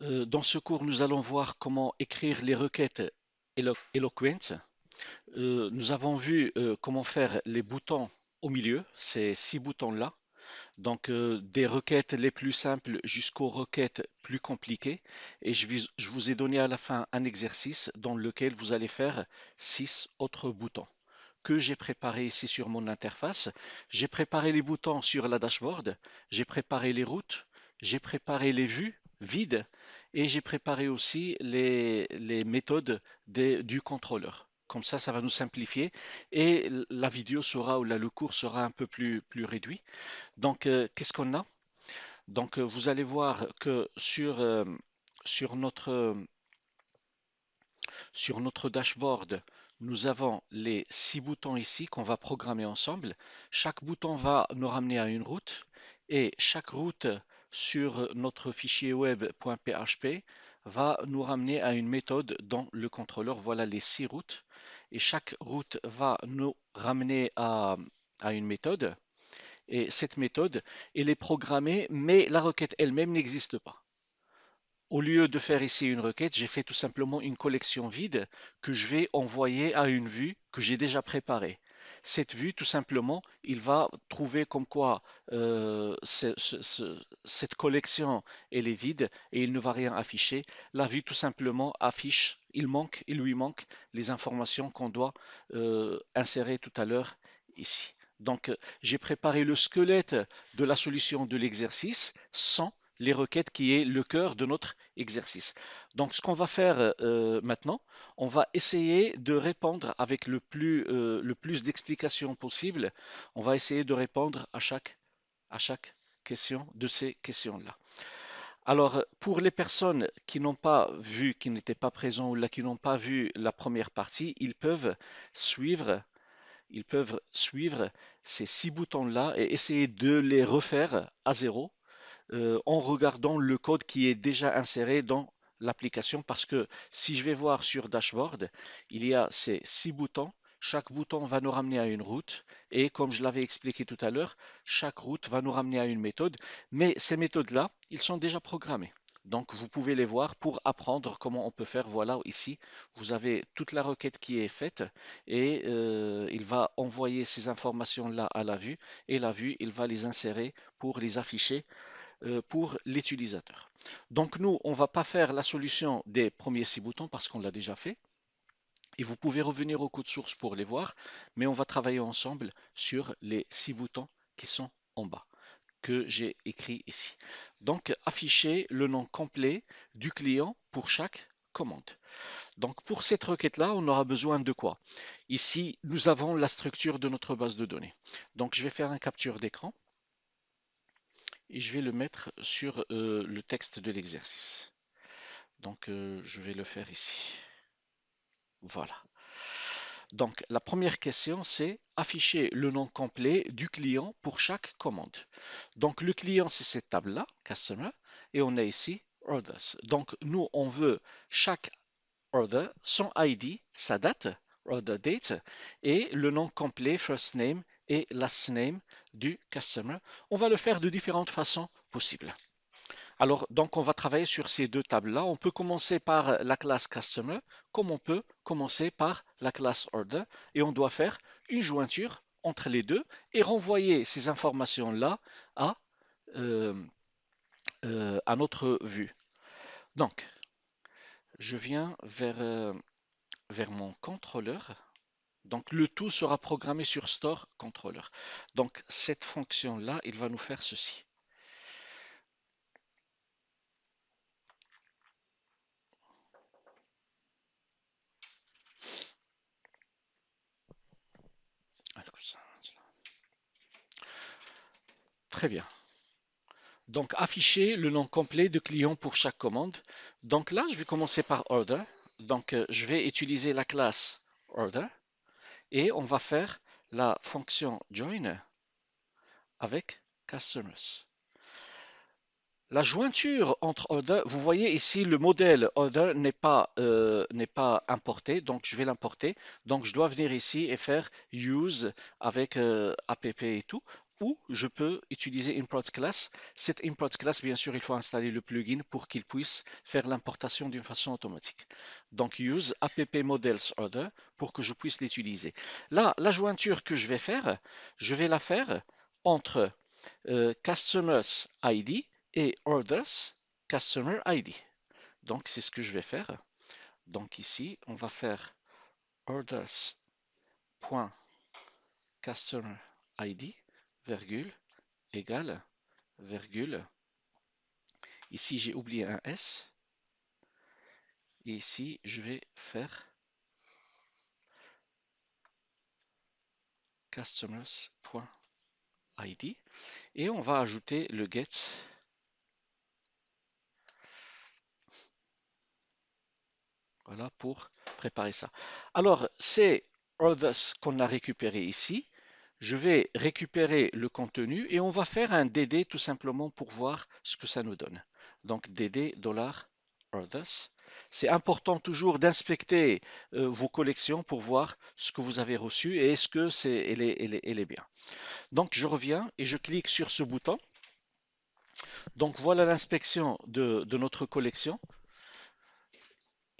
Dans ce cours, nous allons voir comment écrire les requêtes Eloquent. Nous avons vu comment faire les boutons au milieu, ces 6 boutons-là. Donc, des requêtes les plus simples jusqu'aux requêtes plus compliquées. Et je vous ai donné à la fin un exercice dans lequel vous allez faire 6 autres boutons que j'ai préparés ici sur mon interface. J'ai préparé les boutons sur la dashboard, j'ai préparé les routes, j'ai préparé les vues vides et j'ai préparé aussi les méthodes du contrôleur. Comme ça va nous simplifier et la vidéo sera, ou là, le cours sera un peu plus réduit. Donc, qu'est-ce qu'on a? Donc, vous allez voir que sur sur notre dashboard, nous avons les 6 boutons ici qu'on va programmer ensemble. Chaque bouton va nous ramener à une route et chaque route sur notre fichier web.php va nous ramener à une méthode dans le contrôleur. Voilà les 6 routes et chaque route va nous ramener à une méthode et cette méthode, elle est programmée, mais la requête elle-même n'existe pas. Au lieu de faire ici une requête, j'ai fait tout simplement une collection vide que je vais envoyer à une vue que j'ai déjà préparée. Cette vue, tout simplement, il va trouver comme quoi cette collection, elle est vide et il ne va rien afficher. La vue, tout simplement, affiche, il lui manque les informations qu'on doit insérer tout à l'heure ici. Donc, j'ai préparé le squelette de la solution de l'exercice sans les requêtes qui est le cœur de notre exercice. Donc, ce qu'on va faire maintenant, on va essayer de répondre avec le plus d'explications possible. On va essayer de répondre à chaque question de ces questions-là. Alors, pour les personnes qui n'ont pas vu, qui n'étaient pas présents ou là, qui n'ont pas vu la première partie, suivre, ils peuvent suivre ces 6 boutons-là et essayer de les refaire à zéro en regardant le code qui est déjà inséré dans l'application parce que si je vais voir sur Dashboard, il y a ces 6 boutons. Chaque bouton va nous ramener à une route et comme je l'avais expliqué tout à l'heure, chaque route va nous ramener à une méthode. Mais ces méthodes-là, ils sont déjà programmés. Donc vous pouvez les voir pour apprendre comment on peut faire. Voilà, ici, vous avez toute la requête qui est faite et il va envoyer ces informations-là à la vue et la vue, il va les insérer pour les afficher pour l'utilisateur. Donc nous, on ne va pas faire la solution des premiers 6 boutons parce qu'on l'a déjà fait. Et vous pouvez revenir au code source pour les voir, mais on va travailler ensemble sur les 6 boutons qui sont en bas, que j'ai écrit ici. Donc afficher le nom complet du client pour chaque commande. Donc pour cette requête-là, on aura besoin de quoi? Ici, nous avons la structure de notre base de données. Donc je vais faire un capture d'écran et je vais le mettre sur le texte de l'exercice. Donc, je vais le faire ici. Voilà. Donc, la première question, c'est afficher le nom complet du client pour chaque commande. Donc, le client, c'est cette table-là, Customer, et on a ici Orders. Donc, nous, on veut chaque order, son ID, sa date, order date, et le nom complet, first name et last name du customer. On va le faire de différentes façons possibles. Alors, donc, on va travailler sur ces 2 tables-là. On peut commencer par la classe Customer, comme on peut commencer par la classe Order, et on doit faire une jointure entre les deux et renvoyer ces informations-là à, euh, à notre vue. Donc, je viens vers mon contrôleur. Donc, le tout sera programmé sur Store Controller. Donc, cette fonction-là, il va nous faire ceci. Très bien. Donc, afficher le nom complet de client pour chaque commande. Donc là, je vais commencer par order. Donc, je vais utiliser la classe order et on va faire la fonction join avec customers. La jointure entre order, vous voyez ici le modèle order n'est pas importé, donc je vais l'importer. Donc je dois venir ici et faire use avec app et tout ou je peux utiliser import class. Cette import class, bien sûr, il faut installer le plugin pour qu'il puisse faire l'importation d'une façon automatique. Donc use app models order pour que je puisse l'utiliser. Là, la jointure que je vais la faire entre customers ID et orders customer ID. Donc c'est ce que je vais faire. Donc ici, on va faire orders.customer ID, virgule, égale, virgule. Ici, j'ai oublié un S. Et ici, je vais faire customers.id. Et on va ajouter le get. Voilà pour préparer ça. Alors, c'est orders qu'on a récupéré ici. Je vais récupérer le contenu et on va faire un DD tout simplement pour voir ce que ça nous donne. Donc DD $orders. C'est important toujours d'inspecter vos collections pour voir ce que vous avez reçu et est-ce que elle est bien. Donc je reviens et je clique sur ce bouton. Donc voilà l'inspection de notre collection.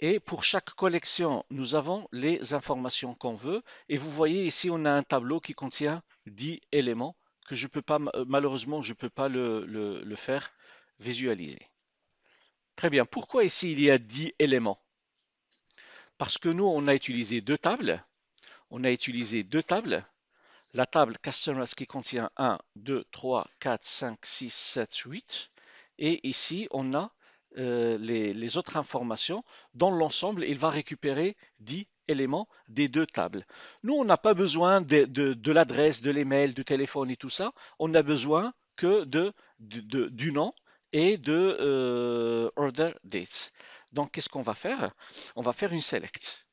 Et pour chaque collection, nous avons les informations qu'on veut. Et vous voyez ici, on a un tableau qui contient 10 éléments que je peux pas, malheureusement, je ne peux pas le faire visualiser. Très bien. Pourquoi ici il y a 10 éléments? Parce que nous, on a utilisé deux tables. On a utilisé deux tables. La table Customers qui contient 1, 2, 3, 4, 5, 6, 7, 8. Et ici, on a les autres informations. Dans l'ensemble, il va récupérer 10 éléments des deux tables. Nous, on n'a pas besoin de l'adresse, de l'email, du téléphone et tout ça. On n'a besoin que du nom et de order dates. Donc, qu'est-ce qu'on va faire? On va faire une select.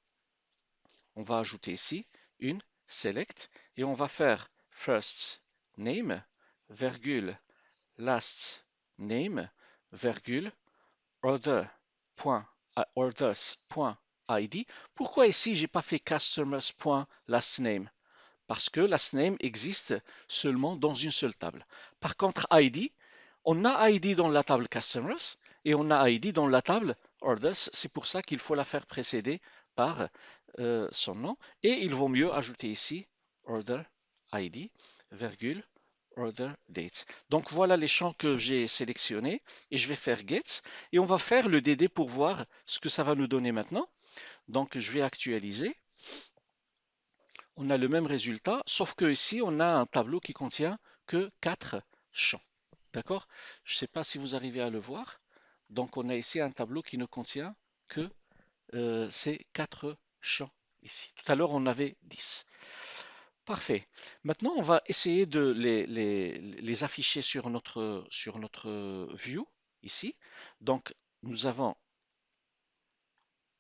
On va ajouter ici une select et on va faire first name, virgule, last name, virgule, orders.id. Pourquoi ici j'ai pas fait customers.lastName? Parce que lastName existe seulement dans une seule table. Par contre, ID, on a ID dans la table customers et on a ID dans la table orders. C'est pour ça qu'il faut la faire précéder par son nom. Et il vaut mieux ajouter ici order ID, virgule, order dates. Donc voilà les champs que j'ai sélectionnés et je vais faire get et on va faire le DD pour voir ce que ça va nous donner maintenant. Donc je vais actualiser. On a le même résultat, sauf que ici on a un tableau qui contient que 4 champs. D'accord? Je ne sais pas si vous arrivez à le voir. Donc on a ici un tableau qui ne contient que ces 4 champs ici. Tout à l'heure on avait 10. Parfait. Maintenant, on va essayer de les afficher sur notre view ici. Donc, nous avons,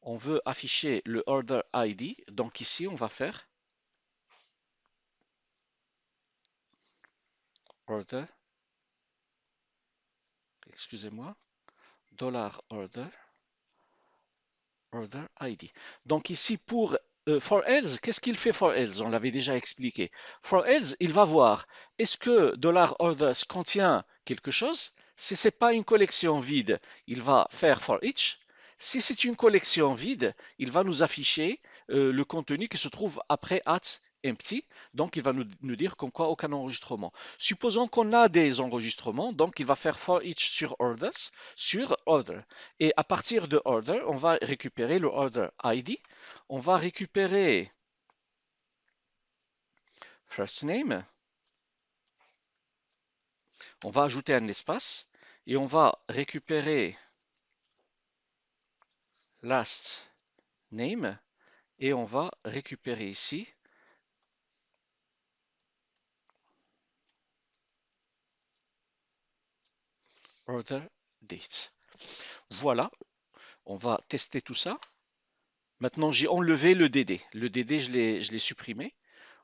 on veut afficher le order ID. Donc ici, on va faire order, excusez-moi, $order, order ID. Donc ici, pour for else, qu'est-ce qu'il fait for else? On l'avait déjà expliqué. For else, il va voir est-ce que $orders contient quelque chose? Si ce n'est pas une collection vide, il va faire for each. Si c'est une collection vide, il va nous afficher le contenu qui se trouve après at empty. Donc, il va nous dire comme quoi aucun enregistrement. Supposons qu'on a des enregistrements, donc il va faire for each sur orders, sur order. Et à partir de order, on va récupérer le order ID. On va récupérer first name. On va ajouter un espace et on va récupérer last name et on va récupérer ici order date. Voilà, on va tester tout ça. Maintenant, j'ai enlevé le DD. Le DD, je l'ai supprimé.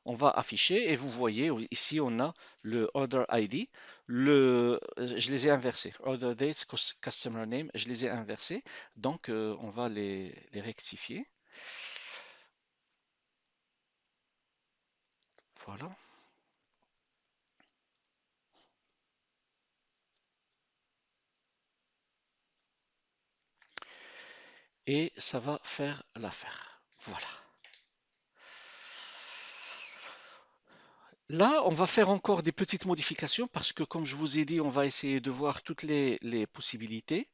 On va afficher et vous voyez ici, on a le order ID. Je les ai inversés. Order dates, customer name, je les ai inversés. Donc, on va les rectifier. Voilà. et ça va faire l'affaire. Voilà. Là, on va faire encore des petites modifications parce que, comme je vous ai dit, on va essayer de voir toutes les possibilités.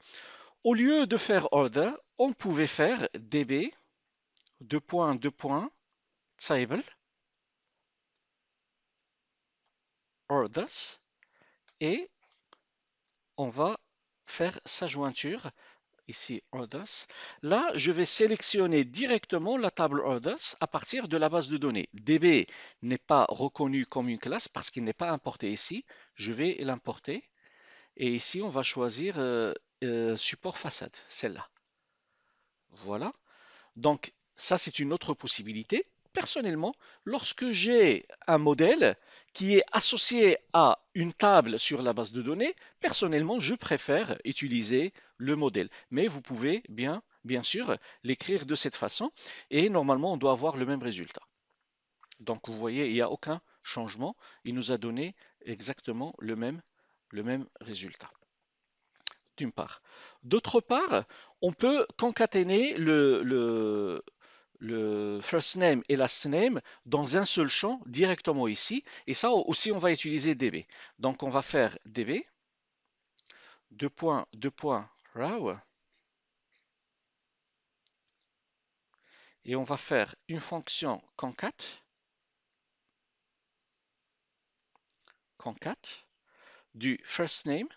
Au lieu de faire order, on pouvait faire db, deux points, deux points, table, orders, et on va faire sa jointure, ici orders. Là, je vais sélectionner directement la table orders à partir de la base de données. DB n'est pas reconnu comme une classe parce qu'il n'est pas importé ici. Je vais l'importer. Et ici, on va choisir support façade, celle-là. Voilà. Donc, ça, c'est une autre possibilité. Personnellement, lorsque j'ai un modèle qui est associé à une table sur la base de données, personnellement, je préfère utiliser le modèle. Mais vous pouvez bien sûr, l'écrire de cette façon et normalement, on doit avoir le même résultat. Donc, vous voyez, il n'y a aucun changement. Il nous a donné exactement le même résultat, d'une part. D'autre part, on peut concaténer le first name et last name dans un seul champ directement ici. Et ça aussi, on va utiliser DB. Donc, on va faire DB, deux points, row, et on va faire une fonction concat du first name.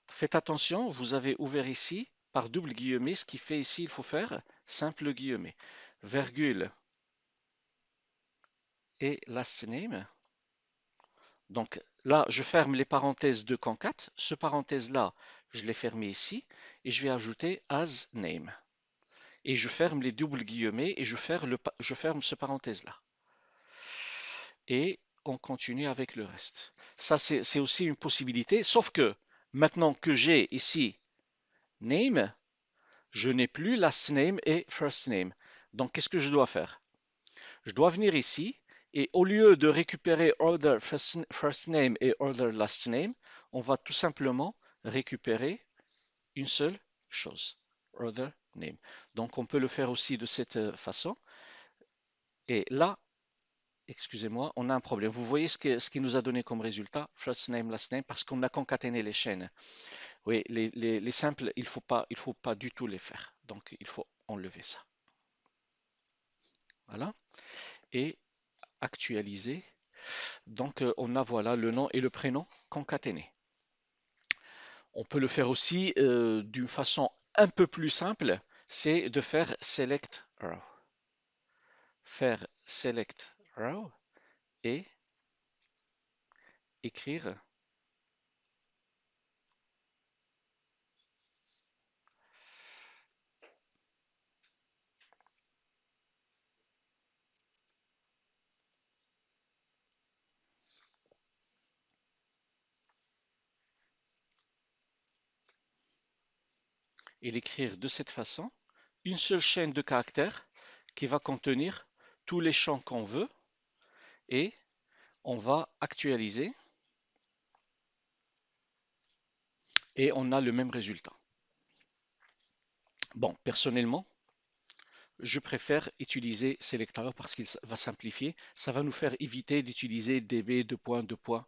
Faites attention, vous avez ouvert ici par double guillemets, ce qui fait ici, il faut faire simple guillemets, virgule et last name. Donc là, je ferme les parenthèses de concat. Ce parenthèse-là, je l'ai fermé ici et je vais ajouter as name. Et je ferme les doubles guillemets et je ferme ce parenthèse-là. Et on continue avec le reste. Ça, c'est aussi une possibilité, sauf que maintenant que j'ai ici name, je n'ai plus last name et first name. Donc, qu'est-ce que je dois faire? Je dois venir ici et au lieu de récupérer order first name et order last name, on va tout simplement récupérer une seule chose, order name. Donc on peut le faire aussi de cette façon. Et là, excusez-moi, on a un problème. Vous voyez ce qui nous a donné comme résultat, first name, last name, parce qu'on a concaténé les chaînes. Oui, les simples, il faut pas du tout les faire. Donc il faut enlever ça. Voilà. Et actualiser. Donc, on a voilà le nom et le prénom concaténés. On peut le faire aussi d'une façon un peu plus simple, c'est de faire select row. Faire select row et écrire et l'écrire de cette façon. Une seule chaîne de caractères qui va contenir tous les champs qu'on veut et on va actualiser et on a le même résultat. Bon, personnellement, je préfère utiliser Selector parce qu'il va simplifier. Ça va nous faire éviter d'utiliser DB, deux points, deux points.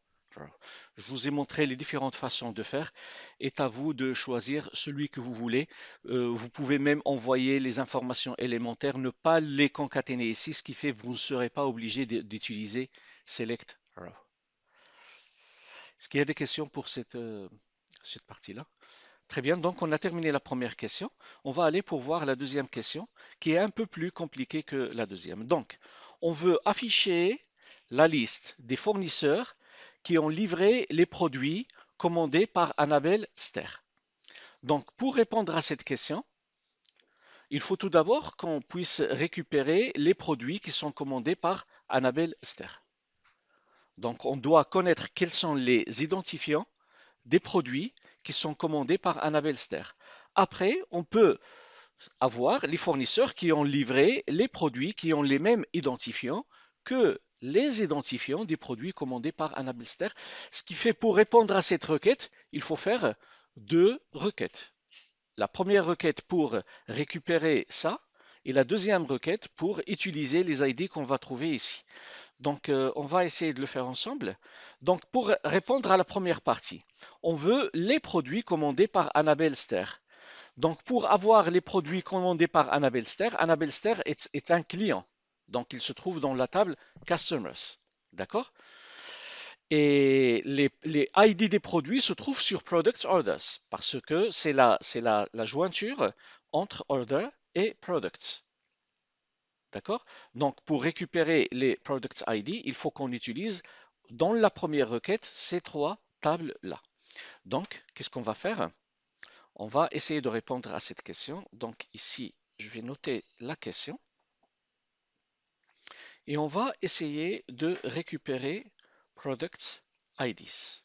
Je vous ai montré les différentes façons de faire. C'est à vous de choisir celui que vous voulez. Vous pouvez même envoyer les informations élémentaires, ne pas les concaténer ici, ce qui fait que vous ne serez pas obligé d'utiliser Select Row. Est-ce qu'il y a des questions pour cette partie-là? Très bien, donc on a terminé la première question. On va aller pour voir la deuxième question, qui est un peu plus compliquée que la deuxième. Donc, on veut afficher la liste des fournisseurs qui ont livré les produits commandés par Annabelle Ster. Donc, pour répondre à cette question, il faut tout d'abord qu'on puisse récupérer les produits qui sont commandés par Annabelle Ster. Donc, on doit connaître quels sont les identifiants des produits qui sont commandés par Annabelle Ster. Après, on peut avoir les fournisseurs qui ont livré les produits qui ont les mêmes identifiants que les identifiants des produits commandés par Annabelle Ster. Ce qui fait pour répondre à cette requête, il faut faire deux requêtes. La première requête pour récupérer ça et la deuxième requête pour utiliser les ID qu'on va trouver ici. Donc, on va essayer de le faire ensemble. Donc, pour répondre à la première partie, on veut les produits commandés par Annabelle Ster. Donc, pour avoir les produits commandés par Annabelle Ster est un client. Donc, il se trouve dans la table Customers. D'accord? Et les ID des produits se trouvent sur Product Orders parce que c'est la jointure entre Order et Product. D'accord? Donc, pour récupérer les Product ID, il faut qu'on utilise dans la première requête ces trois tables-là. Donc, qu'est-ce qu'on va faire? On va essayer de répondre à cette question. Donc, ici, je vais noter la question et on va essayer de récupérer Product IDs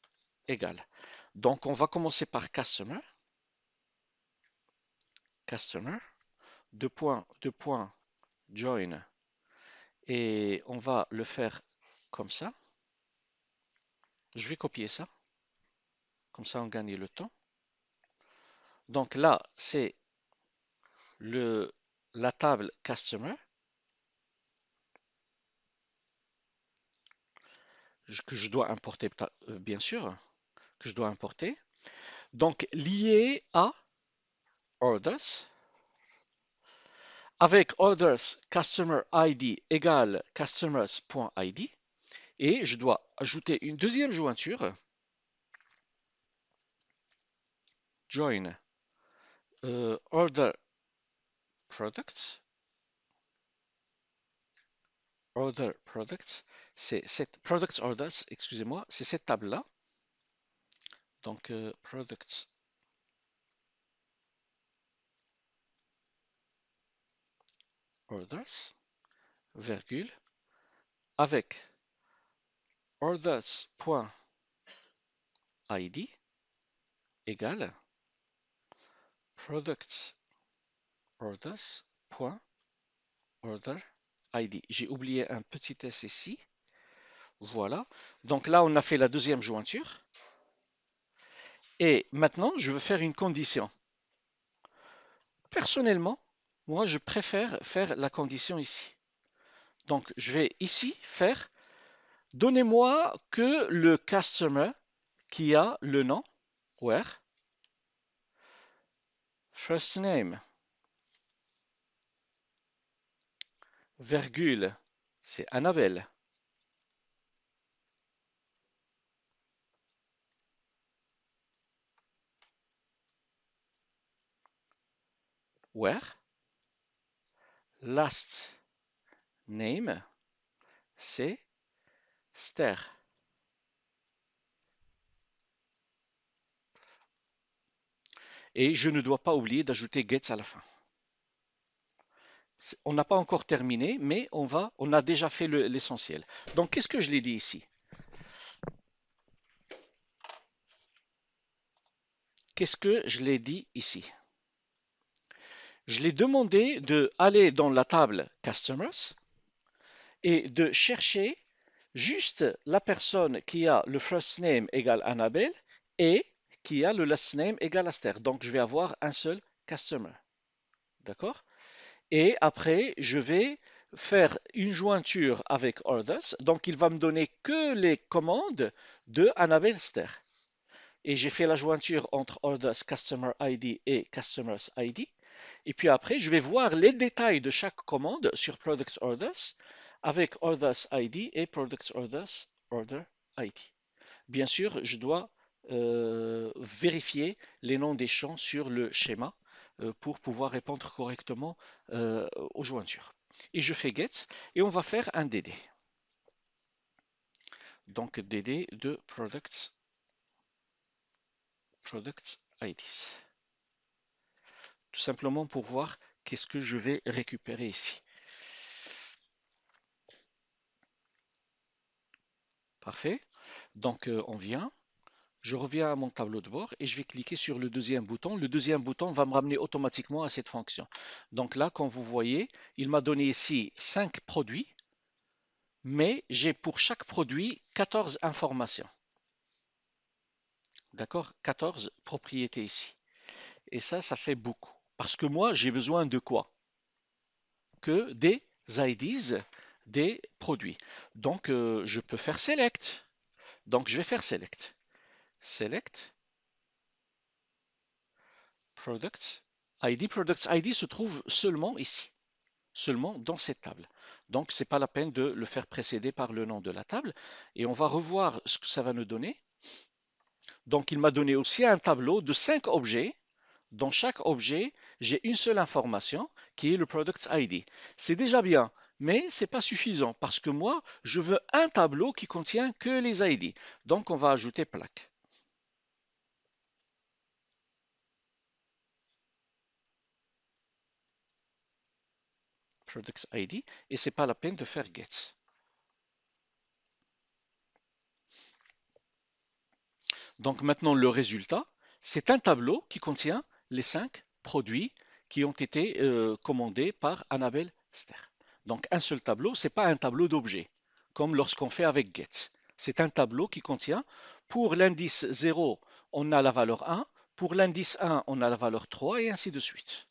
égal. Donc, on va commencer par Customer, Customer, deux points, join, et on va le faire comme ça. Je vais copier ça, comme ça on gagne le temps. Donc là, c'est la table Customer que je dois importer, bien sûr, que je dois importer. Donc lié à Orders, avec Orders Customer ID égale Customers.id, et je dois ajouter une deuxième jointure, join Order Products, Order Products, c'est cette Product Orders, excusez-moi, c'est cette table-là. Donc Products Orders, virgule, avec orders.id égale product orders.order ID. J'ai oublié un petit s ici. Voilà. Donc là, on a fait la deuxième jointure. Et maintenant, je veux faire une condition. Personnellement, moi, je préfère faire la condition ici. Donc, je vais ici faire, donnez-moi que le customer qui a le nom, where, first name, virgule, c'est Annabelle, where, last name, c'est Ster. Et je ne dois pas oublier d'ajouter gets à la fin. On n'a pas encore terminé, mais on a déjà fait l'essentiel. Donc, qu'est-ce que je l'ai dit ici? Qu'est-ce que je l'ai dit ici? Je l'ai demandé de aller dans la table Customers et de chercher juste la personne qui a le first name égale Annabelle et qui a le last name égale Aster. Donc, je vais avoir un seul customer. D'accord? Et après, je vais faire une jointure avec orders. Donc, il va me donner que les commandes de Annabelle Ster. Et j'ai fait la jointure entre orders customer ID et customers ID. Et puis après, je vais voir les détails de chaque commande sur product orders avec orders ID et product orders order ID. Bien sûr, je dois vérifier les noms des champs sur le schéma pour pouvoir répondre correctement aux jointures. Et je fais get et on va faire un DD. Donc DD de products IDs. Tout simplement pour voir qu'est-ce que je vais récupérer ici. Parfait. Donc on vient. Je reviens à mon tableau de bord et je vais cliquer sur le deuxième bouton. Le deuxième bouton va me ramener automatiquement à cette fonction. Donc là, comme vous voyez, il m'a donné ici 5 produits, mais j'ai pour chaque produit 14 informations. D'accord? 14 propriétés ici. Et ça fait beaucoup. Parce que moi, j'ai besoin de quoi? Que des IDs des produits. Donc, je peux faire select. Donc, je vais faire select. Select products ID. Products ID se trouve seulement ici, seulement dans cette table. Donc, c'est pas la peine de le faire précéder par le nom de la table. Et on va revoir ce que ça va nous donner. Donc, il m'a donné aussi un tableau de 5 objets. Dans chaque objet, j'ai une seule information qui est le Product ID. C'est déjà bien, mais ce n'est pas suffisant parce que moi, je veux un tableau qui contient que les ID. Donc, on va ajouter plaque. Product ID et c'est pas la peine de faire get. Donc maintenant, le résultat, c'est un tableau qui contient les 5 produits qui ont été commandés par Annabelle Ster. Donc un seul tableau, c'est pas un tableau d'objets, comme lorsqu'on fait avec get. C'est un tableau qui contient, pour l'indice 0, on a la valeur 1, pour l'indice 1, on a la valeur 3, et ainsi de suite.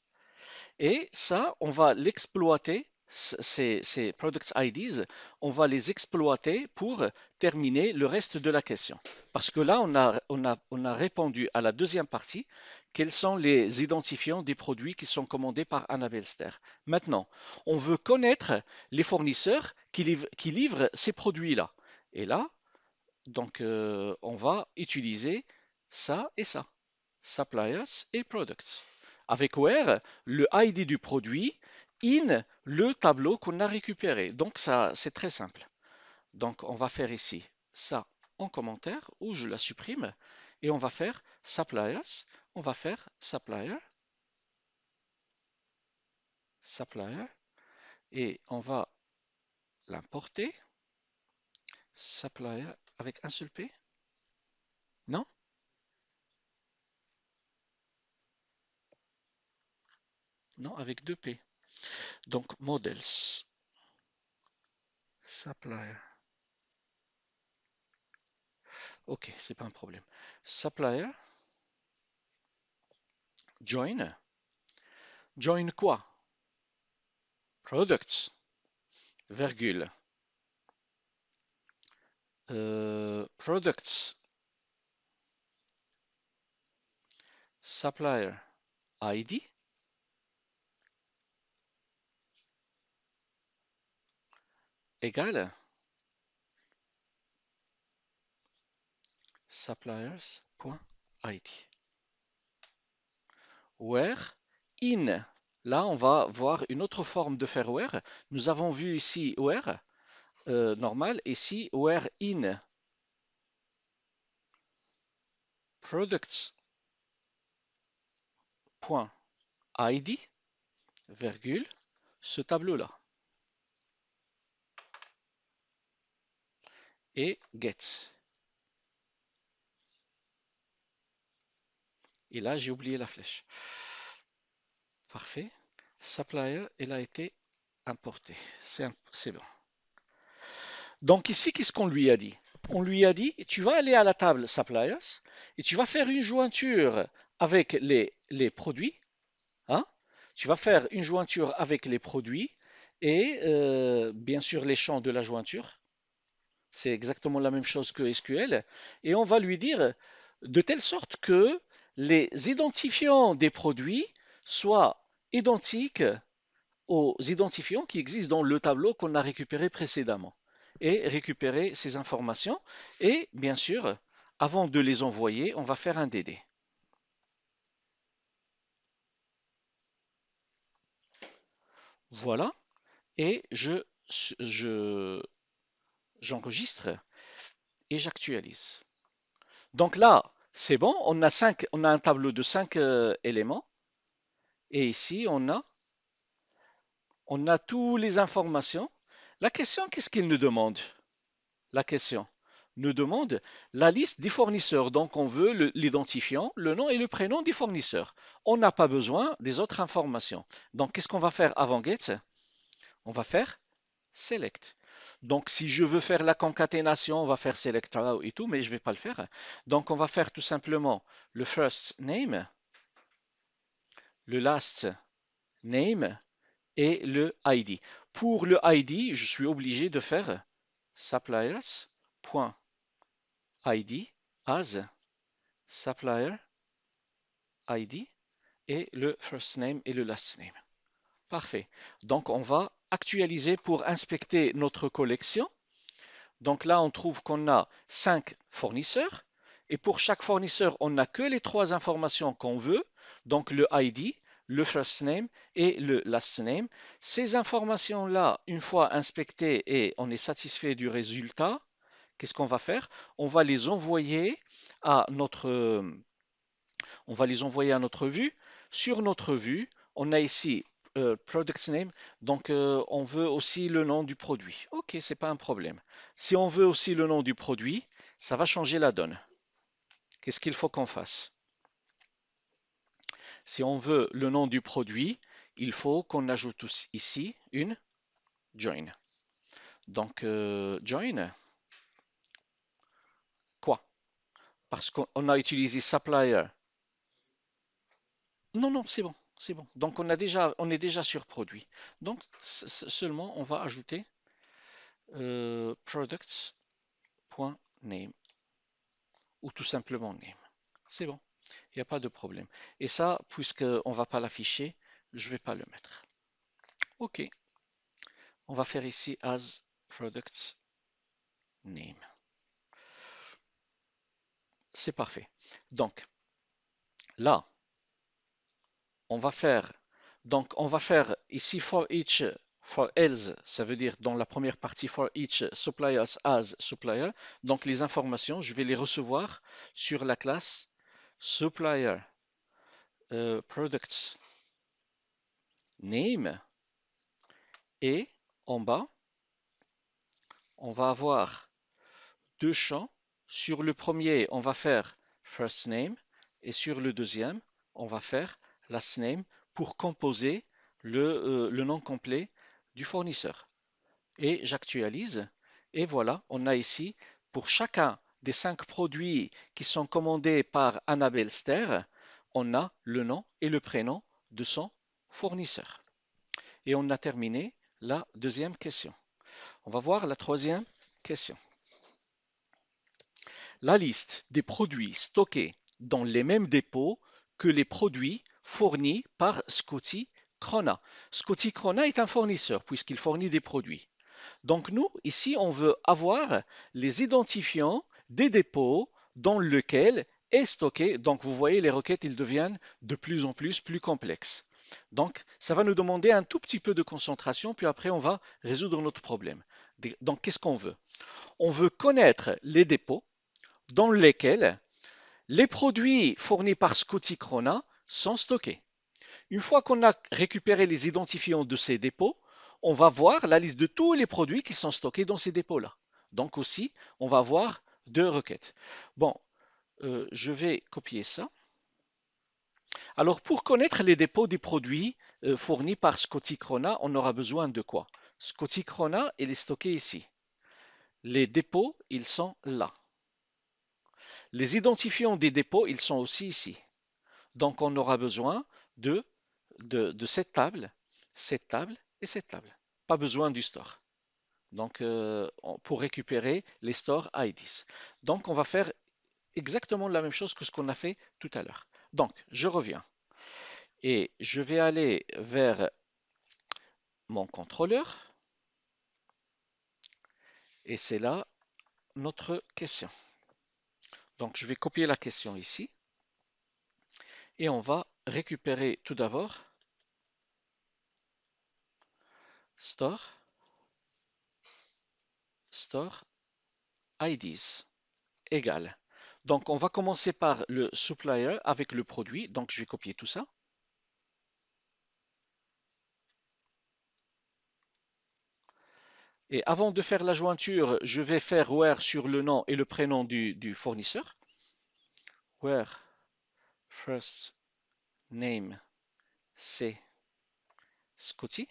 Et ça, on va l'exploiter, ces product IDs, on va les exploiter pour terminer le reste de la question. Parce que là, on a répondu à la deuxième partie, quels sont les identifiants des produits qui sont commandés par Annabelle Ster. Maintenant, on veut connaître les fournisseurs qui livrent ces produits-là. Et là, donc, on va utiliser ça et ça, suppliers et products. Avec where, le ID du produit, in le tableau qu'on a récupéré. Donc, ça, c'est très simple. Donc, on va faire ici ça en commentaire ou je la supprime et on va faire suppliers. On va faire supplier et on va l'importer. Supplier avec un seul P? Non? Non, avec deux P. Donc, models, supplier. Ok, c'est pas un problème. Supplier, join. Join quoi? Products, virgule. Products, supplier, ID, égale suppliers.id. Where in. Là, on va voir une autre forme de faire where. Nous avons vu ici where normal, ici where in. Products.id, virgule, ce tableau-là. Et get. Et là, j'ai oublié la flèche. Parfait. Supplier, elle a été importée. C'est bon. Donc ici, qu'est-ce qu'on lui a dit? On lui a dit, tu vas aller à la table suppliers et tu vas faire une jointure avec les produits. Hein? Tu vas faire une jointure avec les produits et bien sûr les champs de la jointure. C'est exactement la même chose que SQL. Et on va lui dire de telle sorte que les identifiants des produits soient identiques aux identifiants qui existent dans le tableau qu'on a récupéré précédemment. Et récupérer ces informations. Et bien sûr, avant de les envoyer, on va faire un DD. Voilà. Et j'enregistre et j'actualise. Donc là, c'est bon, on a un tableau de 5 éléments. Et ici, on a toutes les informations. La question, qu'est-ce qu'il nous demande? La question nous demande la liste des fournisseurs. Donc, on veut l'identifiant, le nom et le prénom des fournisseurs. On n'a pas besoin des autres informations. Donc, qu'est-ce qu'on va faire avant get? On va faire select. Donc, si je veux faire la concaténation, on va faire select et tout, mais je ne vais pas le faire. Donc, on va faire tout simplement le first name le last name et le ID. Pour le ID, je suis obligé de faire suppliers.id as supplier ID et le first name et le last name. Parfait. Donc, on va actualiser pour inspecter notre collection. Donc là, on trouve qu'on a 5 fournisseurs. Et pour chaque fournisseur, on n'a que les 3 informations qu'on veut. Donc le ID, le first name et le last name. Ces informations-là, une fois inspectées et on est satisfait du résultat, qu'est-ce qu'on va faire? On va les envoyer à notre, on va les envoyer à notre vue. Sur notre vue, on a ici product name, donc on veut aussi le nom du produit. Ok, c'est pas un problème. Si on veut aussi le nom du produit, ça va changer la donne. Qu'est-ce qu'il faut qu'on fasse? Si on veut le nom du produit, il faut qu'on ajoute ici une join. Donc join, quoi? Parce qu'on a utilisé supplier. Non, non, c'est bon, c'est bon. Donc on est déjà sur produit. Donc seulement on va ajouter products.name ou tout simplement name. C'est bon, il n'y a pas de problème. Et ça, puisqu'on ne va pas l'afficher, je ne vais pas le mettre. OK, on va faire ici as products name. C'est parfait. Donc là, on va faire ici for each, for else, ça veut dire dans la première partie for each suppliers as supplier. Donc les informations, je vais les recevoir sur la classe supplier products name et en bas, on va avoir deux champs. Sur le premier, on va faire first name et sur le deuxième, on va faire last name pour composer le nom complet du fournisseur. Et j'actualise. Et voilà, on a ici pour chacun des 5 produits qui sont commandés par Annabelle Ster, on a le nom et le prénom de son fournisseur. Et on a terminé la deuxième question. On va voir la troisième question. La liste des produits stockés dans les mêmes dépôts que les produits fournis par Scotty Krona. Scotty Krona est un fournisseur puisqu'il fournit des produits. Donc nous, ici, on veut avoir les identifiants des dépôts dans lesquels est stocké. Donc vous voyez, les requêtes, ils deviennent de plus en plus complexes. Donc ça va nous demander un tout petit peu de concentration, puis après on va résoudre notre problème. Donc qu'est-ce qu'on veut? On veut connaître les dépôts dans lesquels les produits fournis par Scotty Krona sont stockés. Une fois qu'on a récupéré les identifiants de ces dépôts, on va voir la liste de tous les produits qui sont stockés dans ces dépôts-là. Donc aussi, on va voir deux requêtes. Bon, je vais copier ça. Alors, pour connaître les dépôts des produits fournis par Scotty Krona, on aura besoin de quoi? Scotty Krona, il est stocké ici. Les dépôts, ils sont là. Les identifiants des dépôts, ils sont aussi ici. Donc, on aura besoin de cette table et cette table. Pas besoin du store. Donc, pour récupérer les store IDs. Donc, on va faire exactement la même chose que ce qu'on a fait tout à l'heure. Donc, je reviens et je vais aller vers mon contrôleur et c'est là notre question. Donc, je vais copier la question ici et on va récupérer tout d'abord store, store IDs égale. Donc, on va commencer par le supplier avec le produit. Donc, je vais copier tout ça. Et avant de faire la jointure, je vais faire where sur le nom et le prénom du fournisseur. Where first name c'est Scotty.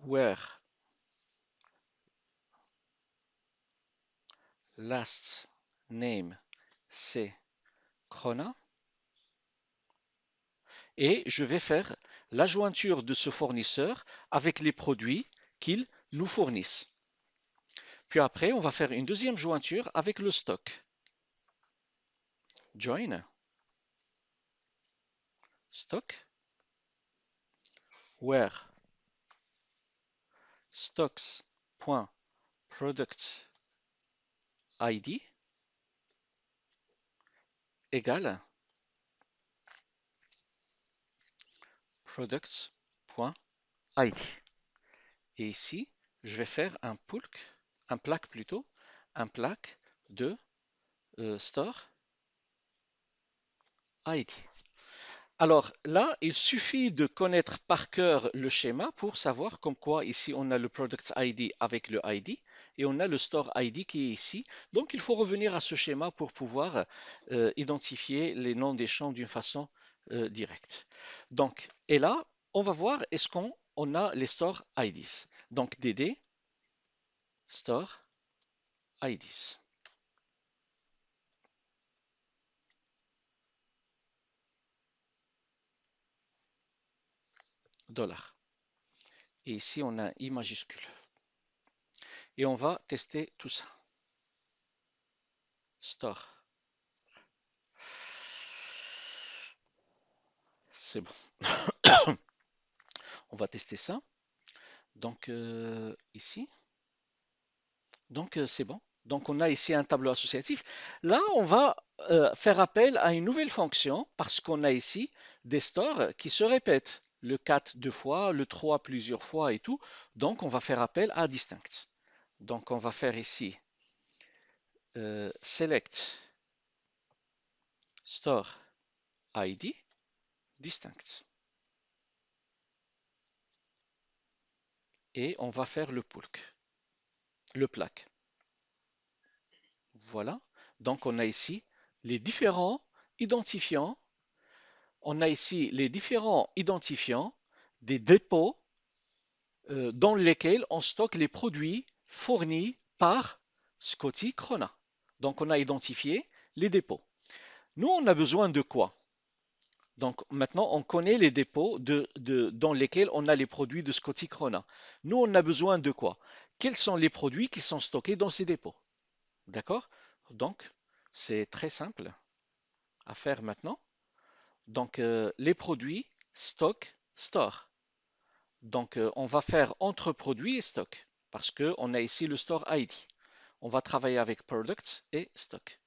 Where last name, c'est Krona. Et je vais faire la jointure de ce fournisseur avec les produits qu'il nous fournissent. Puis après, on va faire une deuxième jointure avec le stock. Join, stock, where stocks.productID égale products.id. Et ici, je vais faire un plaque plutôt, un plaque de store ID. Alors là, il suffit de connaître par cœur le schéma pour savoir comme quoi ici on a le product ID avec le ID et on a le store ID qui est ici. Donc il faut revenir à ce schéma pour pouvoir identifier les noms des champs d'une façon directe. Donc, et là, on va voir est-ce qu'on a les store IDs. Donc DD store IDs. Dollar. Et ici on a un I majuscule. Et on va tester tout ça. Store. C'est bon. On va tester ça. Donc ici, donc c'est bon. Donc on a ici un tableau associatif. Là, on va faire appel à une nouvelle fonction parce qu'on a ici des stores qui se répètent. Le 4 deux fois, le 3 plusieurs fois et tout. Donc on va faire appel à distinct. Donc on va faire ici select store ID distinct. Et on va faire le plaque. Voilà. Donc on a ici les différents identifiants. On a ici les différents identifiants des dépôts dans lesquels on stocke les produits fournis par Scotty Krona. Donc on a identifié les dépôts. Nous, on a besoin de quoi? Donc maintenant, on connaît les dépôts dans lesquels on a les produits de Scotty Krona. Nous, on a besoin de quoi? Quels sont les produits qui sont stockés dans ces dépôts? D'accord? Donc, c'est très simple à faire maintenant. Donc, les produits, stock, store. Donc, on va faire entre produits et stock parce qu'on a ici le store ID. On va travailler avec products et stock.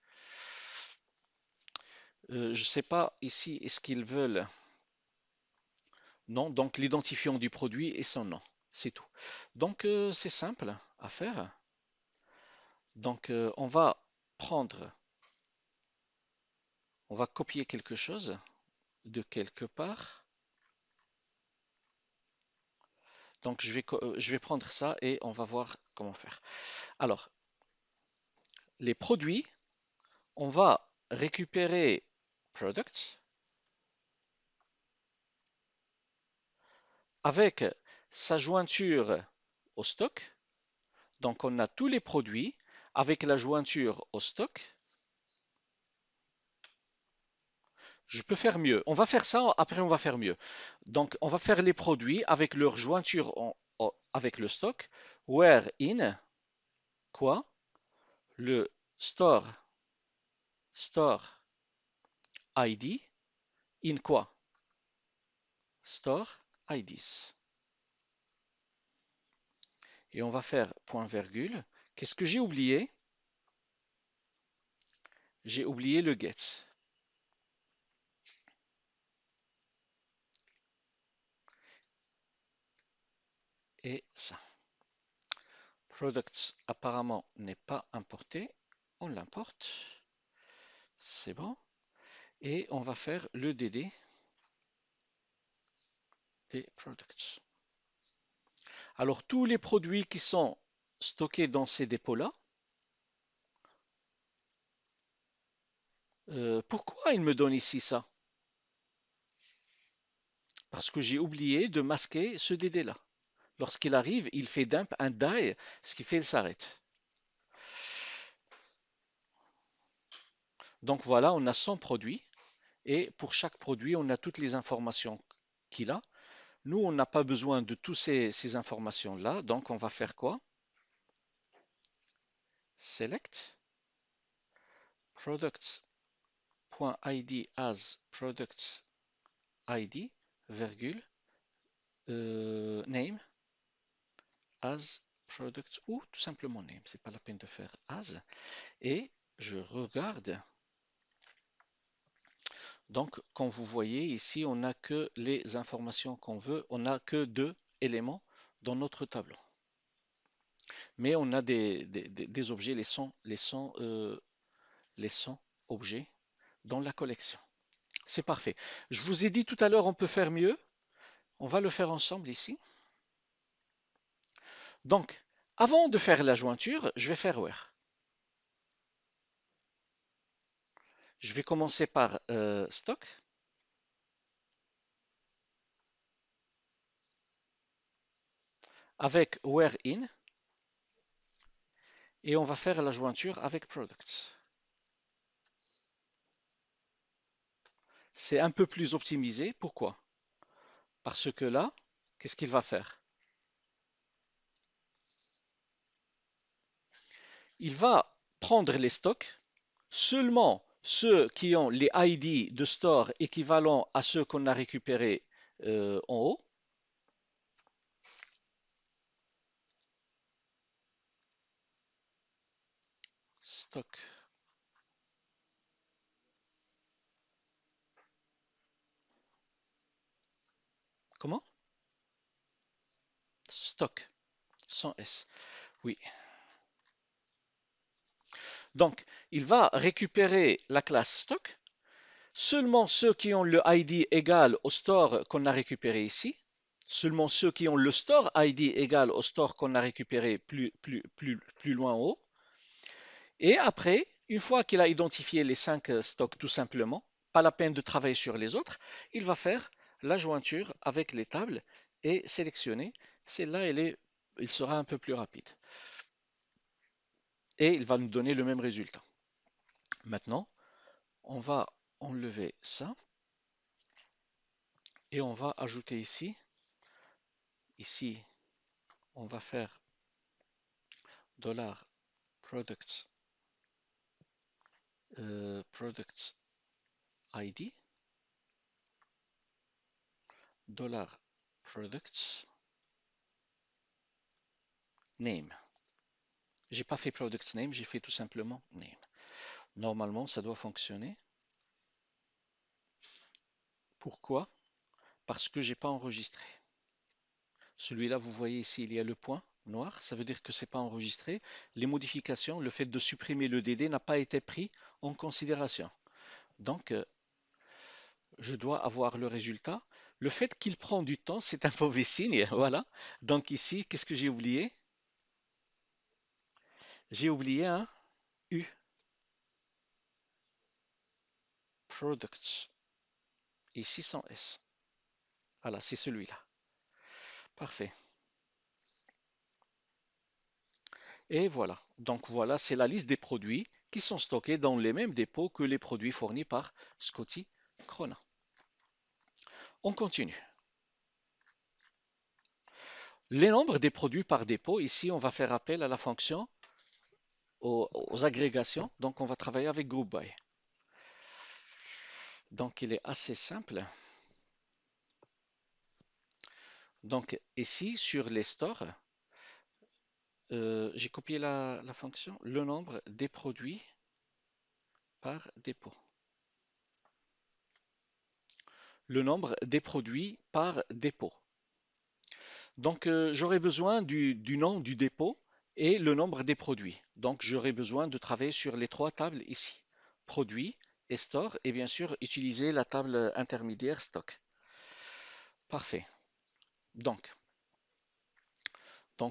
Je ne sais pas ici, est-ce qu'ils veulent? Non, donc l'identifiant du produit et son nom. C'est tout. Donc, c'est simple à faire. Donc, on va copier quelque chose de quelque part. Donc, je vais prendre ça et on va voir comment faire. Alors, les produits, on va récupérer products avec sa jointure au stock. Donc, on a tous les produits avec la jointure au stock. Je peux faire mieux. On va faire ça, après on va faire mieux. Donc, on va faire les produits avec leur jointure avec le stock. Where in, quoi? Le store ID, in quoi? Store IDs. Et on va faire point virgule. Qu'est-ce que j'ai oublié? J'ai oublié le get. Et ça. Products apparemment n'est pas importé. On l'importe. C'est bon. Et on va faire le DD des products. Alors tous les produits qui sont stockés dans ces dépôts-là, pourquoi il me donne ici ça? Parce que j'ai oublié de masquer ce DD-là. Lorsqu'il arrive, il fait dump un die, ce qui fait qu'il s'arrête. Donc voilà, on a 100 produits et pour chaque produit, on a toutes les informations qu'il a. Nous, on n'a pas besoin de toutes ces informations-là, donc on va faire quoi? Select products.id as products ID, virgule, name as products ou tout simplement name. C'est pas la peine de faire as. Et je regarde. Donc, comme vous voyez ici, on n'a que les informations qu'on veut. On n'a que deux éléments dans notre tableau. Mais on a des objets, les 100 objets dans la collection. C'est parfait. Je vous ai dit tout à l'heure, on peut faire mieux. On va le faire ensemble ici. Donc, avant de faire la jointure, je vais faire where. Je vais commencer par stock. Avec where in. Et on va faire la jointure avec products. C'est un peu plus optimisé. Pourquoi? Parce que là, qu'est-ce qu'il va faire? Il va prendre les stocks, seulement ceux qui ont les ID de store équivalents à ceux qu'on a récupérés en haut. Stock. Comment? Stock. Sans S. Oui. Donc, il va récupérer la classe stock, seulement ceux qui ont le ID égal au store qu'on a récupéré ici, seulement ceux qui ont le store ID égal au store qu'on a récupéré plus loin en haut. Et après, une fois qu'il a identifié les 5 stocks tout simplement, pas la peine de travailler sur les autres, il va faire la jointure avec les tables et sélectionner. Celle-là, il sera un peu plus rapide. Et il va nous donner le même résultat. Maintenant, on va enlever ça et on va ajouter ici. Ici, on va faire $products, products ID, $products name. J'ai pas fait products name, j'ai fait tout simplement name. Normalement, ça doit fonctionner. Pourquoi? Parce que j'ai pas enregistré. Celui-là, vous voyez ici, il y a le point noir, ça veut dire que c'est pas enregistré. Les modifications, le fait de supprimer le DD n'a pas été pris en considération. Donc, je dois avoir le résultat. Le fait qu'il prend du temps, c'est un mauvais signe. Voilà. Donc ici, qu'est-ce que j'ai oublié? J'ai oublié un U. Products. Ici sans S. Voilà, c'est celui-là. Parfait. Et voilà. Donc voilà, c'est la liste des produits qui sont stockés dans les mêmes dépôts que les produits fournis par Scotty Krona. On continue. Les nombres des produits par dépôt, ici, on va faire appel à la fonction aux agrégations. Donc, on va travailler avec Group By. Donc, il est assez simple. Donc, ici, sur les stores, j'ai copié la fonction, le nombre des produits par dépôt. Le nombre des produits par dépôt. Donc, j'aurai besoin du nom du dépôt et le nombre des produits. Donc, j'aurai besoin de travailler sur les trois tables ici. Produits et store et bien sûr utiliser la table intermédiaire stock. Parfait. Donc,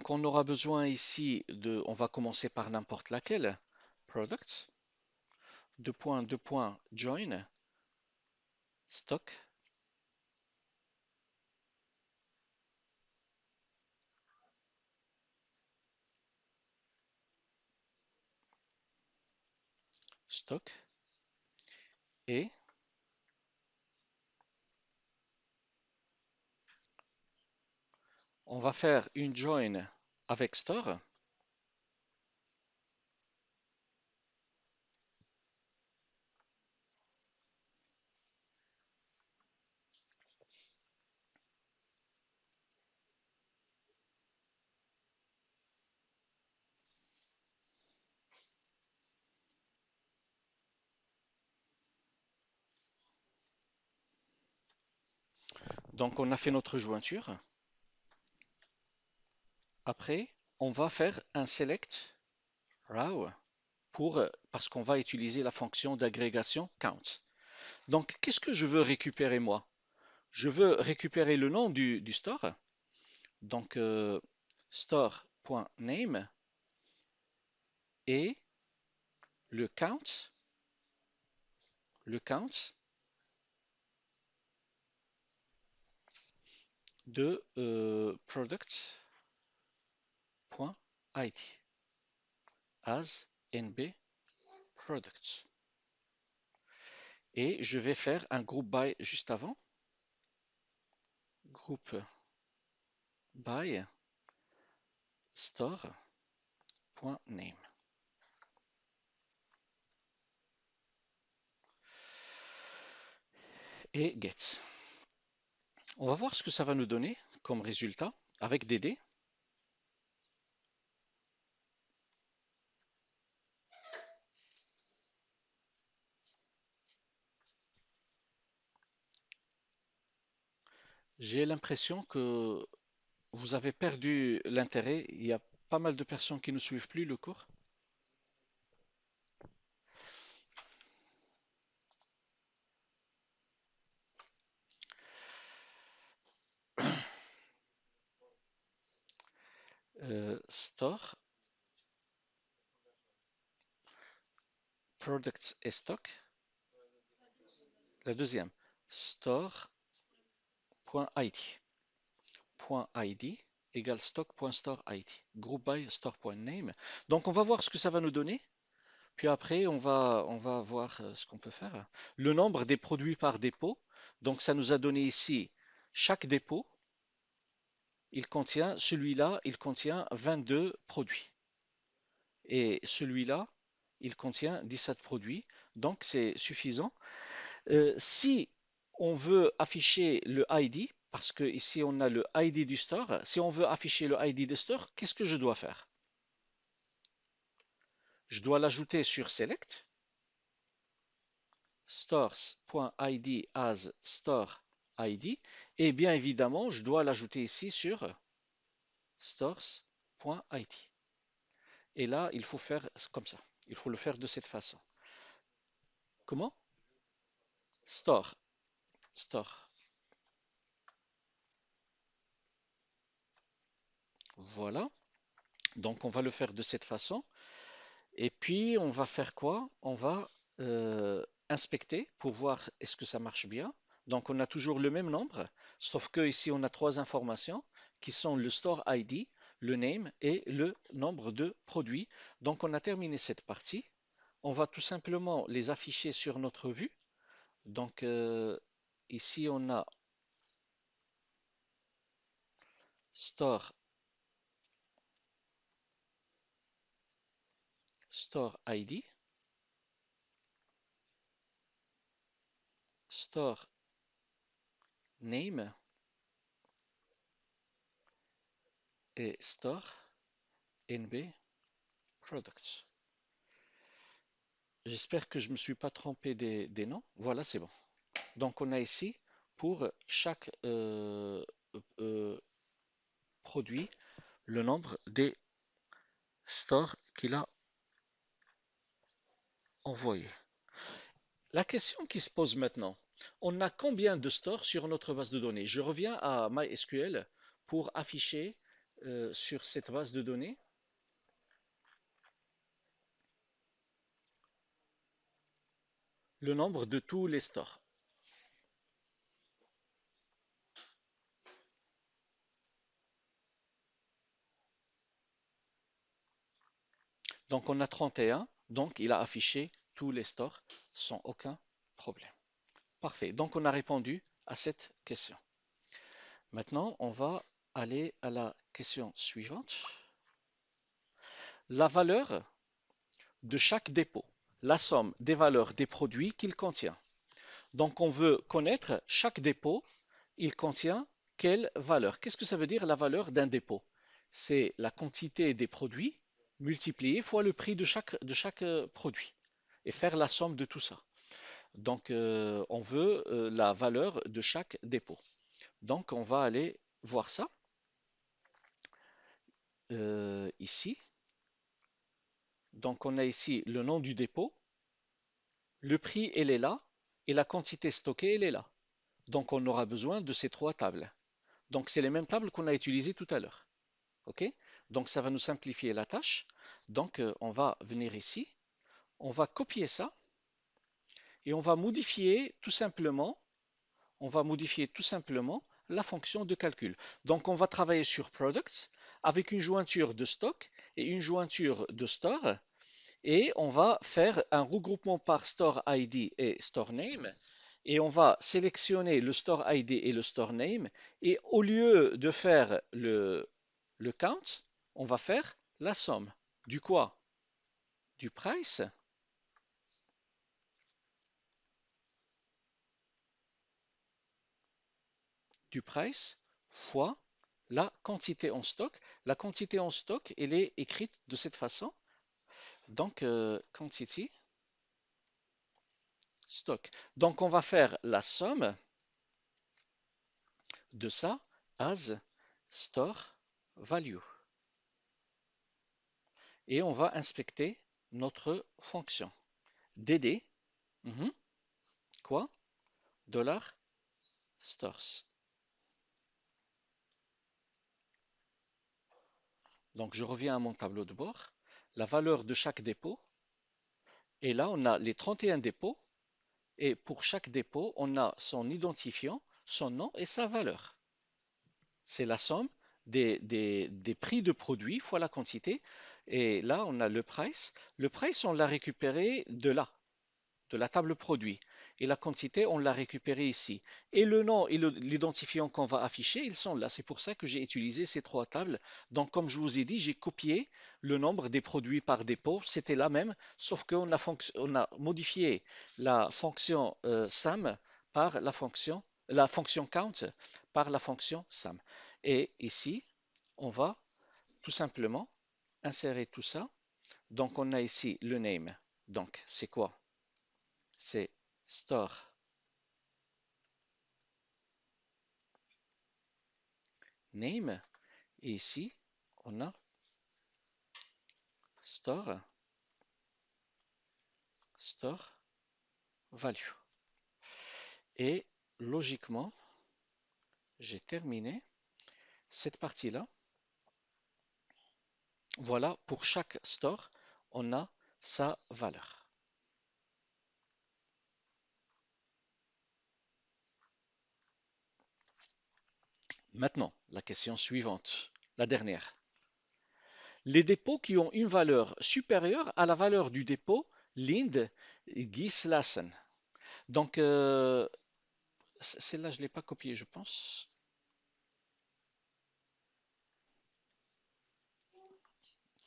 on aura besoin ici on va commencer par n'importe laquelle. Products, deux points, join, stock, stock. Et on va faire une join avec store. Donc on a fait notre jointure. Après, on va faire un select row parce qu'on va utiliser la fonction d'agrégation count. Donc qu'est-ce que je veux récupérer moi? Je veux récupérer le nom du store. Donc store.name et le count, le count de products.id as nb products. Et je vais faire un group by juste avant. Group by store.name. Et get. On va voir ce que ça va nous donner comme résultat avec DD. J'ai l'impression que vous avez perdu l'intérêt. Il y a pas mal de personnes qui ne suivent plus le cours. Store, products et stock. La deuxième, store.id. .id égale stock.storeid. Group by store.name. Donc on va voir ce que ça va nous donner. Puis après, on va voir ce qu'on peut faire. Le nombre des produits par dépôt. Donc ça nous a donné ici chaque dépôt. Celui-là, il contient 22 produits. Et celui-là, il contient 17 produits. Donc c'est suffisant. Si on veut afficher le ID, parce que ici on a le ID du store, si on veut afficher le ID du store, qu'est-ce que je dois faire? Je dois l'ajouter sur select, stores.id as store ID, et bien évidemment, je dois l'ajouter ici sur stores.id. Et là, il faut faire comme ça. Il faut le faire de cette façon. Comment? Store, store. Voilà. Donc on va le faire de cette façon. Et puis, on va faire quoi? On va inspecter pour voir est-ce que ça marche bien. Donc, on a toujours le même nombre, sauf que ici, on a trois informations qui sont le store ID, le name et le nombre de produits. Donc, on a terminé cette partie. On va tout simplement les afficher sur notre vue. Donc, ici, on a store, store ID, store name et store NB products. J'espère que je ne me suis pas trompé des noms. Voilà, c'est bon. Donc, on a ici pour chaque euh, produit le nombre des stores qu'il a envoyés. La question qui se pose maintenant, on a combien de stores sur notre base de données? Je reviens à MySQL pour afficher sur cette base de données le nombre de tous les stores. Donc, on a 31. Donc, il a affiché tous les stores sans aucun problème. Parfait. Donc, on a répondu à cette question. Maintenant, on va aller à la question suivante. La valeur de chaque dépôt, la somme des valeurs des produits qu'il contient. Donc, on veut connaître chaque dépôt, il contient quelle valeur. Qu'est-ce que ça veut dire la valeur d'un dépôt? C'est la quantité des produits multipliée fois le prix de chaque produit et faire la somme de tout ça. Donc, on veut la valeur de chaque dépôt. Donc, on va aller voir ça ici. Donc, on a ici le nom du dépôt, le prix, elle est là, et la quantité stockée, elle est là. Donc, on aura besoin de ces trois tables. Donc, c'est les mêmes tables qu'on a utilisées tout à l'heure. OK? Donc, ça va nous simplifier la tâche. Donc, on va venir ici, on va copier ça et on va modifier tout simplement la fonction de calcul. Donc, on va travailler sur products avec une jointure de stock et une jointure de store et on va faire un regroupement par store ID et store name et on va sélectionner le store ID et le store name et au lieu de faire le count, on va faire la somme du quoi? Du price, du price fois la quantité en stock. La quantité en stock, elle est écrite de cette façon. Donc, quantity stock. Donc, on va faire la somme de ça as store value. Et on va inspecter notre fonction. DD, mhm, quoi? Dollar stores. Donc, je reviens à mon tableau de bord. La valeur de chaque dépôt. Et là, on a les 31 dépôts. Et pour chaque dépôt, on a son identifiant, son nom et sa valeur. C'est la somme des prix de produits fois la quantité. Et là, on a le price. Le price, on l'a récupéré de là, de la table produit. Et la quantité, on l'a récupérée ici. Et le nom et l'identifiant qu'on va afficher, ils sont là. C'est pour ça que j'ai utilisé ces trois tables. Donc, comme je vous ai dit, j'ai copié le nombre des produits par dépôt. C'était la même, sauf qu'on a, on a modifié la fonction SAM par la fonction count par la fonction SAM. Et ici, on va tout simplement insérer tout ça. Donc, on a ici le name. Donc, c'est quoi? C'est store name. Et ici, on a store, store value. Et logiquement, j'ai terminé cette partie-là. Voilà, pour chaque store, on a sa valeur. Maintenant, la question suivante, la dernière. Les dépôts qui ont une valeur supérieure à la valeur du dépôt Lind Gislassen. Donc, celle-là, je ne l'ai pas copiée, je pense.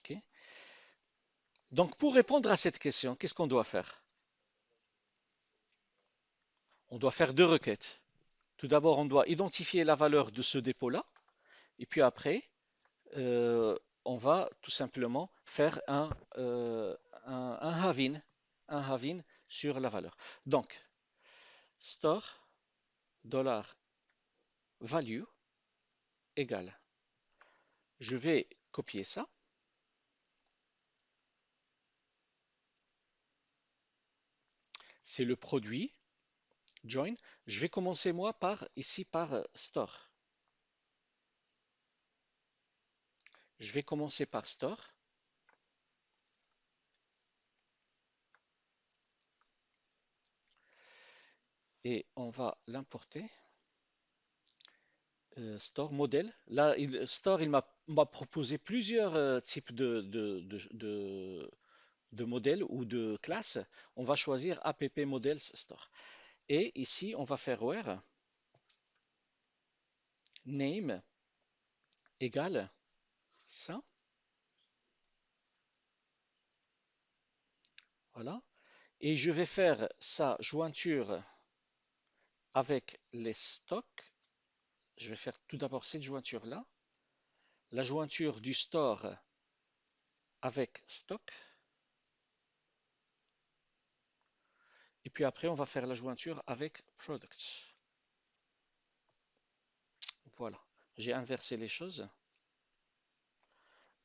Ok. Donc, pour répondre à cette question, qu'est-ce qu'on doit faire? On doit faire deux requêtes. Tout d'abord, on doit identifier la valeur de ce dépôt-là, et puis après, euh, on va tout simplement faire un having sur la valeur. Donc, store dollar value égale. Je vais copier ça. C'est le produit join. Je vais commencer moi par ici par store. Je vais commencer par store et on va l'importer. Store modèle. Là, Store, il m'a proposé plusieurs types de modèle ou de classe, on va choisir app models store. Et ici, on va faire where name égale ça. Voilà. Et je vais faire sa jointure avec les stocks. Je vais faire tout d'abord cette jointure-là. La jointure du store avec stock. Et puis après, on va faire la jointure avec products. Voilà. J'ai inversé les choses.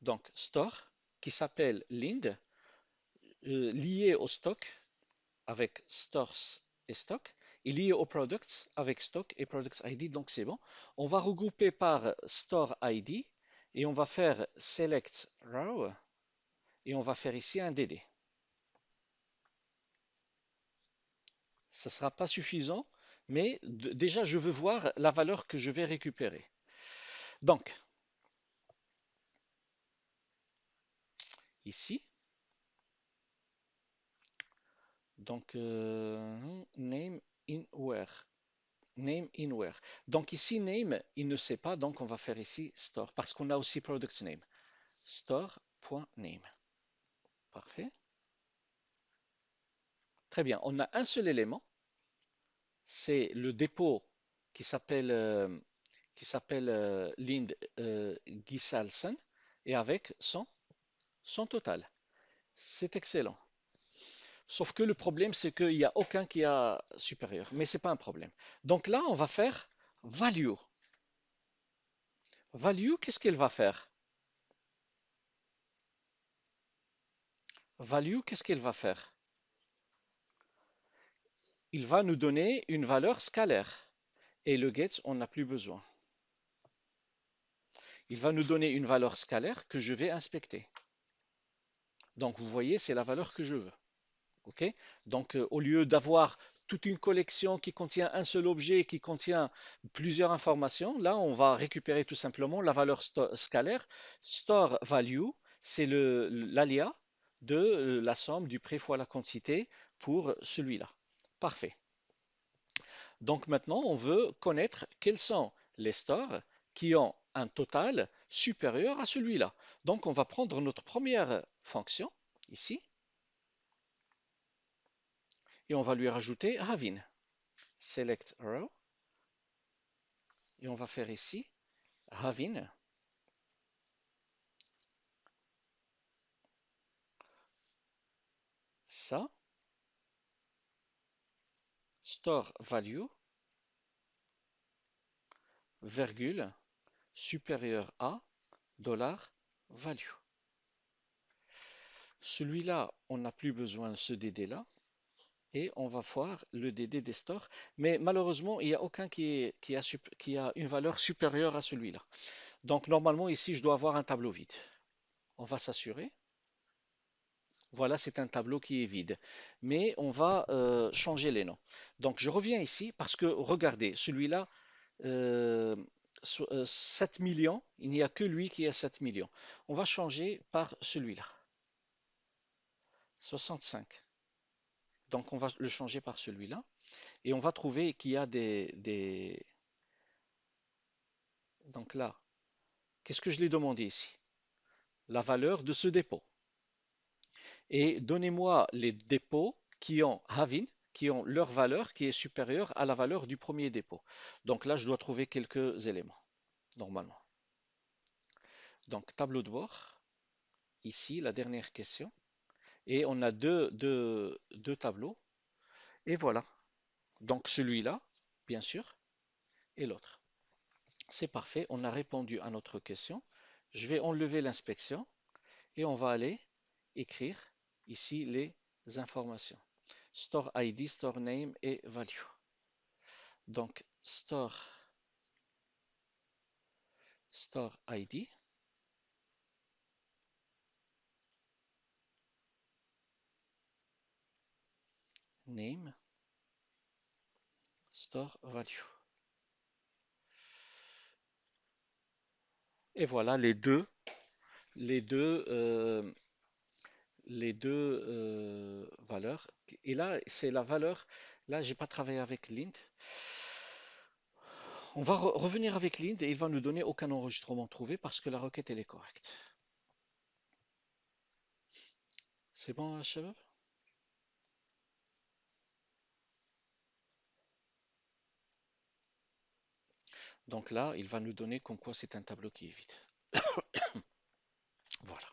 Donc, store qui s'appelle Lind, lié au stock avec stores et stock, et lié aux products avec stock et products ID. Donc, c'est bon. On va regrouper par store ID et on va faire select row et on va faire ici un DD. Ça ne sera pas suffisant, mais déjà, je veux voir la valeur que je vais récupérer. Donc, ici, donc name in where. Name in where. Donc ici, name, il ne sait pas, donc on va faire ici store, parce qu'on a aussi product name. Store.name. Parfait. Très bien. On a un seul élément, c'est le dépôt qui s'appelle Lind Gisalsen et avec son total. C'est excellent. Sauf que le problème, c'est qu'il n'y a aucun qui a supérieur. Mais ce n'est pas un problème. Donc là, on va faire value. Value, qu'est-ce qu'elle va faire? Value, qu'est-ce qu'elle va faire? Il va nous donner une valeur scalaire. Et le get, on n'a plus besoin. Il va nous donner une valeur scalaire que je vais inspecter. Donc, vous voyez, c'est la valeur que je veux. OK? Donc, au lieu d'avoir toute une collection qui contient un seul objet, qui contient plusieurs informations, là, on va récupérer tout simplement la valeur scalaire. Store value, c'est l'alia de la somme du prix fois la quantité pour celui-là. Parfait. Donc maintenant, on veut connaître quels sont les stores qui ont un total supérieur à celui-là. Donc on va prendre notre première fonction ici et on va lui rajouter having. Select row et on va faire ici having ça store value virgule supérieur à dollar value. Celui-là, on n'a plus besoin de ce DD-là. Et on va voir le DD des stores. Mais malheureusement, il n'y a aucun qui a une valeur supérieure à celui-là. Donc normalement, ici, je dois avoir un tableau vide. On va s'assurer. Voilà, c'est un tableau qui est vide. Mais on va changer les noms. Donc je reviens ici parce que regardez, celui-là, euh, 7 millions, il n'y a que lui qui a 7 millions. On va changer par celui-là, 65. Donc on va le changer par celui-là. Et on va trouver qu'il y a Donc là, qu'est-ce que je l'ai demandé ici? La valeur de ce dépôt. Et donnez-moi les dépôts qui ont having, qui ont leur valeur qui est supérieure à la valeur du premier dépôt. Donc là, je dois trouver quelques éléments, normalement. Donc tableau de bord, ici, la dernière question. Et on a deux tableaux. Et voilà. Donc celui-là, bien sûr, et l'autre. C'est parfait, on a répondu à notre question. Je vais enlever l'inspection et on va aller écrire ici les informations. Store ID, store name et value. Donc store ID, name, store value. Et voilà les deux les deux valeurs. Et là, c'est la valeur. Là, j'ai pas travaillé avec l'int. On va revenir avec l'int et il va nous donner aucun enregistrement trouvé parce que la requête elle est correcte. C'est bon, Shabab? Donc là, il va nous donner comme quoi c'est un tableau qui est vide. Voilà.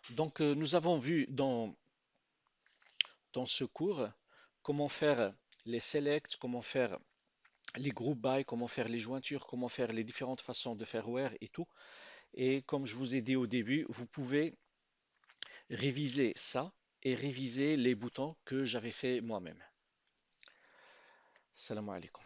Donc nous avons vu dans ce cours comment faire les selects, comment faire les group by, comment faire les jointures, comment faire les différentes façons de faire where et tout. Et comme je vous ai dit au début, vous pouvez réviser ça et réviser les boutons que j'avais fait moi-même. Salam alaikum.